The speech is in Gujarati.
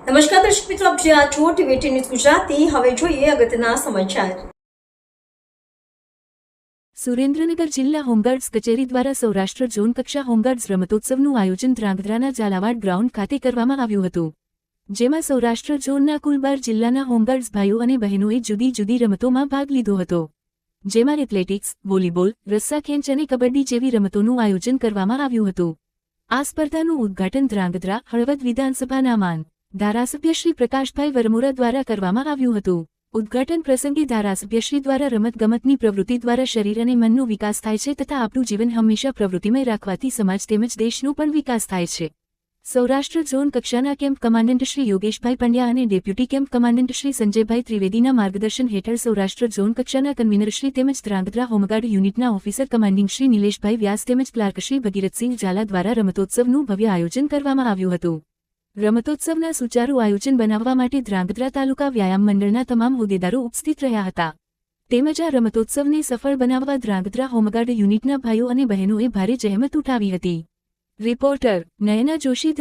નમસ્કાર દર્શક મિત્રો, આપ જોઈ છો ટીવી ન્યૂઝ ગુજરાતી। હવે જોઈએ અગત્યના સમાચાર। સુરેન્દ્રનગર જિલ્લા હોમગાર્ડ્સ કચેરી દ્વારા સૌરાષ્ટ્ર ઝોન કક્ષા હોમગાર્ડ્સ રમતોત્સવનું આયોજન ધ્રાંગધ્રાના ઝાલાવાડ ગ્રાઉન્ડ ખાતે કરવામાં આવ્યું હતું, જેમાં સૌરાષ્ટ્ર ઝોનના કુલ 12 જિલ્લાના હોમગાર્ડ્સ ભાઈઓ અને બહેનોએ જુદી જુદી રમતોમાં ભાગ લીધો હતો, જેમાં એથ્લેટિક્સ, વોલીબોલ, રસ્સા ખેંચ અને કબડ્ડી જેવી રમતોનું આયોજન કરવામાં આવ્યું હતું। આ સ્પર્ધાનું ઉદ્ઘાટન ધ્રાંગધ્રા હળવદ વિધાનસભાના માન ધારાસભ્ય શ્રી પ્રકાશભાઈ વરમોરા દ્વારા કરવામાં આવ્યું હતું। ઉદ્ઘાટન પ્રસંગે ધારાસભ્યશ્રી દ્વારા રમતગમતની પ્રવૃત્તિ દ્વારા શરીર અને મનનો વિકાસ થાય છે તથા આપણું જીવન હંમેશા પ્રવૃત્તિમય રાખવાથી સમાજ તેમજ દેશનો પણ વિકાસ થાય છે। સૌરાષ્ટ્ર ઝોન કક્ષાના કેમ્પ કમાન્ડન્ટ શ્રી યોગેશભાઈ પંડ્યા અને ડેપ્યુટી કેમ્પ કમાન્ડન્ટ શ્રી સંજયભાઈ ત્રિવેદીના માર્ગદર્શન હેઠળ સૌરાષ્ટ્ર ઝોન કક્ષાના કન્વીનર શ્રી તેમજ ધ્રાંગધ્રા હોમગાર્ડ યુનિટના ઓફિસર કમાન્ડિંગ શ્રી નિલેશભાઈ વ્યાસ તેમજ ક્લાર્ક શ્રી ભગીરથસિંહ ઝાલા દ્વારા રમતોત્સવનું ભવ્ય આયોજન કરવામાં આવ્યું હતું। રમતોત્સવના સુચારુ આયોજન બનાવવા માટે ધ્રાંગધ્રા તાલુકા વ્યાયામ મંડળના તમામ હોદ્દેદારો ઉપસ્થિત રહ્યા હતા, તેમજ આ રમતોત્સવને સફળ બનાવવા ધ્રાંગધ્રા હોમગાર્ડ યુનિટના ભાઈઓ અને બહેનોએ ભારે જહેમત ઉઠાવી હતી। રિપોર્ટર નયના જોશી।